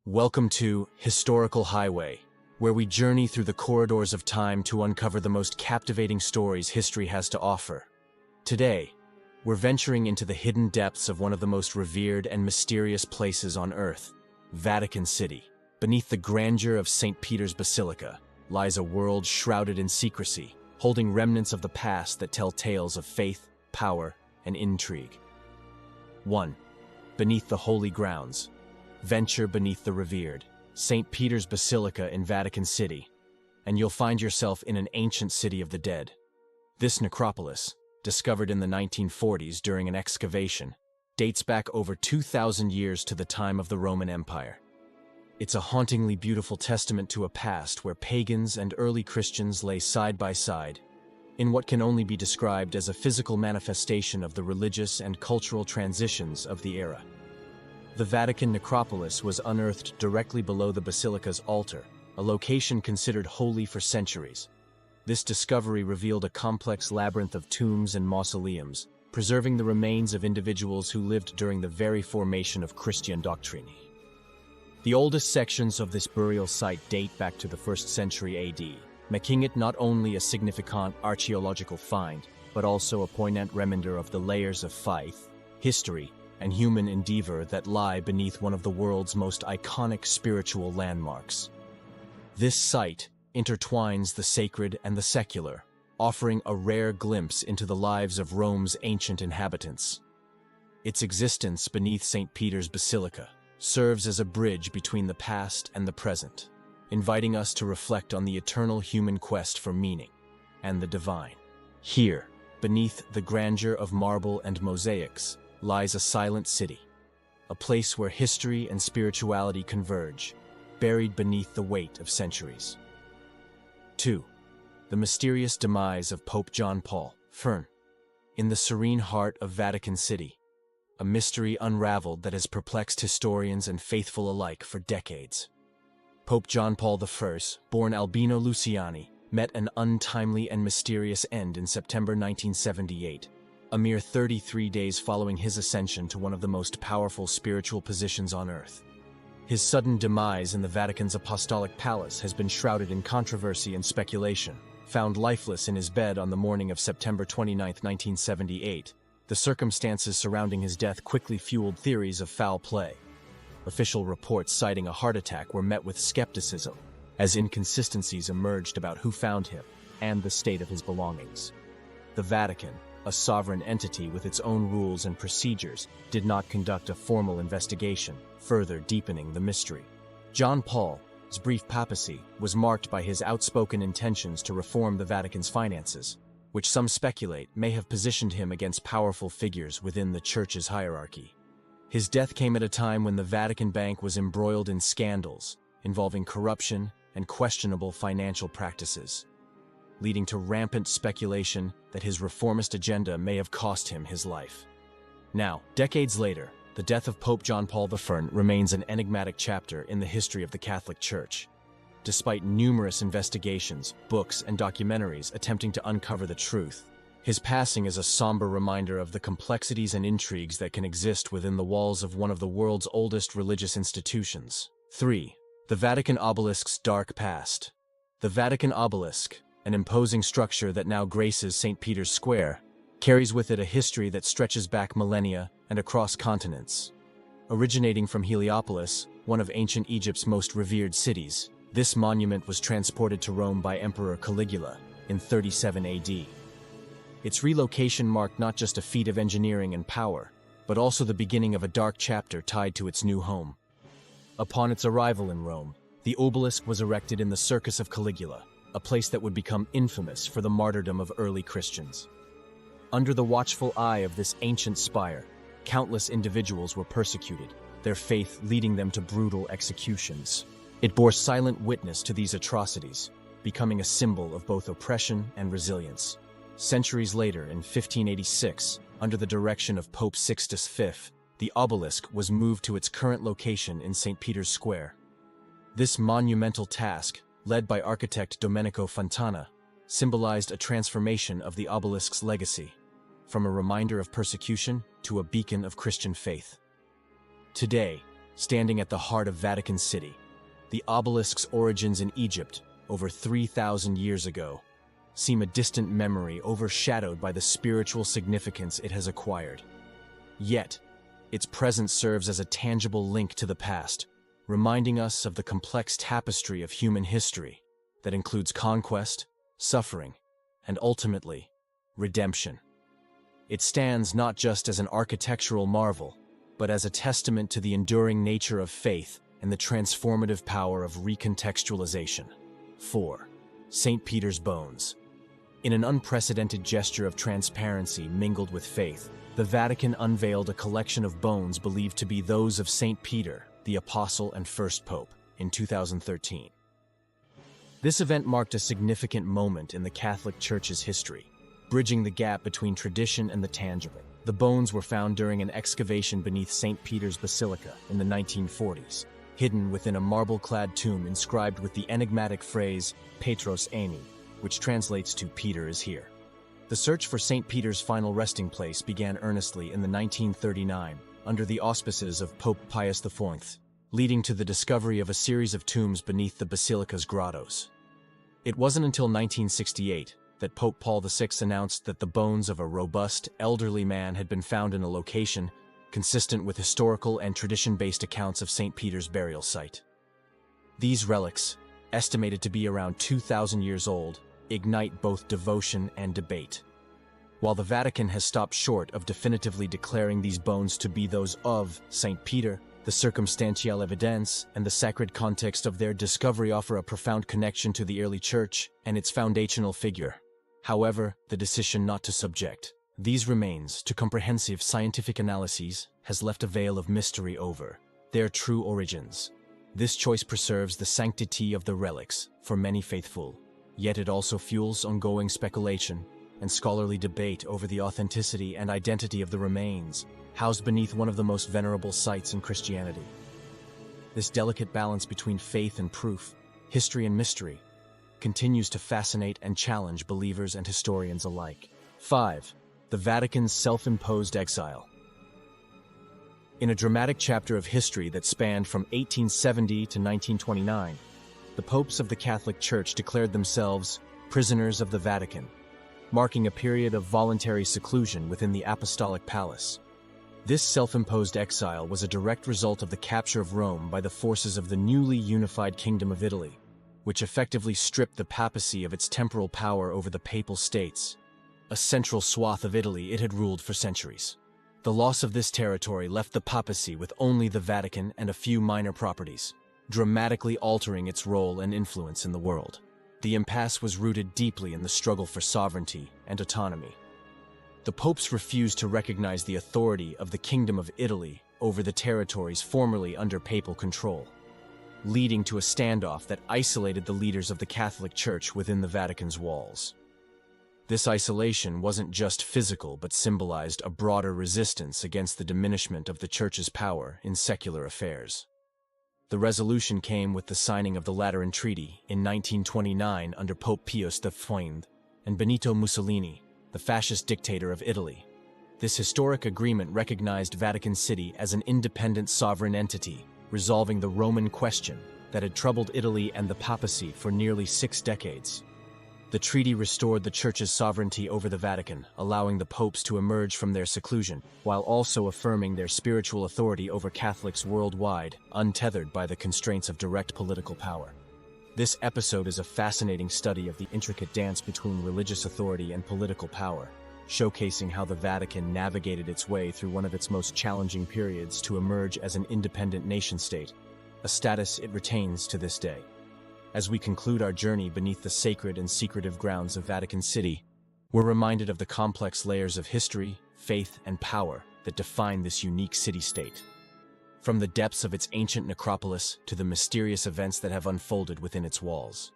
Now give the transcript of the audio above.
Welcome to Historical Highway, where we journey through the corridors of time to uncover the most captivating stories history has to offer. Today, we're venturing into the hidden depths of one of the most revered and mysterious places on Earth, Vatican City. Beneath the grandeur of St. Peter's Basilica lies a world shrouded in secrecy, holding remnants of the past that tell tales of faith, power, and intrigue. 1. Beneath the holy grounds. Venture beneath the revered St. Peter's Basilica in Vatican City, and you'll find yourself in an ancient city of the dead. This necropolis, discovered in the 1940s during an excavation, dates back over 2,000 years to the time of the Roman Empire. It's a hauntingly beautiful testament to a past where pagans and early Christians lay side by side, in what can only be described as a physical manifestation of the religious and cultural transitions of the era. The Vatican necropolis was unearthed directly below the basilica's altar, a location considered holy for centuries. This discovery revealed a complex labyrinth of tombs and mausoleums, preserving the remains of individuals who lived during the very formation of Christian doctrine. The oldest sections of this burial site date back to the 1st century AD, making it not only a significant archaeological find, but also a poignant reminder of the layers of faith, history, and human endeavor that lie beneath one of the world's most iconic spiritual landmarks. This site intertwines the sacred and the secular, offering a rare glimpse into the lives of Rome's ancient inhabitants. Its existence beneath St. Peter's Basilica serves as a bridge between the past and the present, inviting us to reflect on the eternal human quest for meaning and the divine. Here, beneath the grandeur of marble and mosaics, lies a silent city, a place where history and spirituality converge, buried beneath the weight of centuries. 2. The mysterious demise of Pope John Paul I. In the serene heart of Vatican City, a mystery unraveled that has perplexed historians and faithful alike for decades. Pope John Paul I, born Albino Luciani, met an untimely and mysterious end in September 1978. A mere 33 days following his ascension to one of the most powerful spiritual positions on Earth. His sudden demise in the Vatican's Apostolic Palace has been shrouded in controversy and speculation. Found lifeless in his bed on the morning of September 29, 1978, the circumstances surrounding his death quickly fueled theories of foul play. Official reports citing a heart attack were met with skepticism, as inconsistencies emerged about who found him and the state of his belongings. The Vatican, a sovereign entity with its own rules and procedures, did not conduct a formal investigation, further deepening the mystery. John Paul's brief papacy was marked by his outspoken intentions to reform the Vatican's finances, which some speculate may have positioned him against powerful figures within the Church's hierarchy. His death came at a time when the Vatican Bank was embroiled in scandals involving corruption and questionable financial practices, leading to rampant speculation that his reformist agenda may have cost him his life. Now, decades later, the death of Pope John Paul I remains an enigmatic chapter in the history of the Catholic Church. Despite numerous investigations, books, and documentaries attempting to uncover the truth, his passing is a somber reminder of the complexities and intrigues that can exist within the walls of one of the world's oldest religious institutions. 3. The Vatican Obelisk's dark past. The Vatican Obelisk, an imposing structure that now graces St. Peter's Square, carries with it a history that stretches back millennia and across continents. Originating from Heliopolis, one of ancient Egypt's most revered cities, this monument was transported to Rome by Emperor Caligula in 37 AD. Its relocation marked not just a feat of engineering and power, but also the beginning of a dark chapter tied to its new home. Upon its arrival in Rome, the obelisk was erected in the Circus of Caligula, a place that would become infamous for the martyrdom of early Christians. Under the watchful eye of this ancient spire, countless individuals were persecuted, their faith leading them to brutal executions. It bore silent witness to these atrocities, becoming a symbol of both oppression and resilience. Centuries later, in 1586, under the direction of Pope Sixtus V, the obelisk was moved to its current location in St. Peter's Square. This monumental task, led by architect Domenico Fontana, symbolized a transformation of the obelisk's legacy, from a reminder of persecution to a beacon of Christian faith. Today, standing at the heart of Vatican City. The obelisk's origins in Egypt, over 3,000 years ago, seem a distant memory overshadowed by the spiritual significance it has acquired. Yet, its presence serves as a tangible link to the past, reminding us of the complex tapestry of human history that includes conquest, suffering, and ultimately, redemption. It stands not just as an architectural marvel, but as a testament to the enduring nature of faith and the transformative power of recontextualization. 4. St. Peter's Bones. In an unprecedented gesture of transparency mingled with faith, the Vatican unveiled a collection of bones believed to be those of St. Peter, the Apostle and First Pope, in 2013. This event marked a significant moment in the Catholic Church's history, bridging the gap between tradition and the tangible. The bones were found during an excavation beneath St. Peter's Basilica in the 1940s, hidden within a marble-clad tomb inscribed with the enigmatic phrase Petros Eini, which translates to Peter is here. The search for St. Peter's final resting place began earnestly in the 1939 under the auspices of Pope Pius IV, leading to the discovery of a series of tombs beneath the basilica's grottos. It wasn't until 1968 that Pope Paul VI announced that the bones of a robust, elderly man had been found in a location consistent with historical and tradition-based accounts of St. Peter's burial site. These relics, estimated to be around 2,000 years old, ignite both devotion and debate. While the Vatican has stopped short of definitively declaring these bones to be those of St. Peter, the circumstantial evidence and the sacred context of their discovery offer a profound connection to the early Church and its foundational figure. However, the decision not to subject these remains to comprehensive scientific analyses has left a veil of mystery over their true origins. This choice preserves the sanctity of the relics for many faithful, yet it also fuels ongoing speculation and scholarly debate over the authenticity and identity of the remains, housed beneath one of the most venerable sites in Christianity. This delicate balance between faith and proof, history and mystery, continues to fascinate and challenge believers and historians alike. 5. The Vatican's self-imposed exile. In a dramatic chapter of history that spanned from 1870 to 1929, the popes of the Catholic Church declared themselves prisoners of the Vatican, marking a period of voluntary seclusion within the Apostolic Palace. This self-imposed exile was a direct result of the capture of Rome by the forces of the newly unified Kingdom of Italy, which effectively stripped the papacy of its temporal power over the Papal States, a central swath of Italy it had ruled for centuries. The loss of this territory left the papacy with only the Vatican and a few minor properties, dramatically altering its role and influence in the world. The impasse was rooted deeply in the struggle for sovereignty and autonomy. The popes refused to recognize the authority of the Kingdom of Italy over the territories formerly under papal control, leading to a standoff that isolated the leaders of the Catholic Church within the Vatican's walls. This isolation wasn't just physical but symbolized a broader resistance against the diminishment of the Church's power in secular affairs. The resolution came with the signing of the Lateran Treaty in 1929 under Pope Pius V and Benito Mussolini, the fascist dictator of Italy. This historic agreement recognized Vatican City as an independent sovereign entity, resolving the Roman question that had troubled Italy and the papacy for nearly 6 decades. The treaty restored the Church's sovereignty over the Vatican, allowing the popes to emerge from their seclusion, while also affirming their spiritual authority over Catholics worldwide, untethered by the constraints of direct political power. This episode is a fascinating study of the intricate dance between religious authority and political power, showcasing how the Vatican navigated its way through one of its most challenging periods to emerge as an independent nation-state, a status it retains to this day. As we conclude our journey beneath the sacred and secretive grounds of Vatican City, we're reminded of the complex layers of history, faith, and power that define this unique city-state. From the depths of its ancient necropolis to the mysterious events that have unfolded within its walls,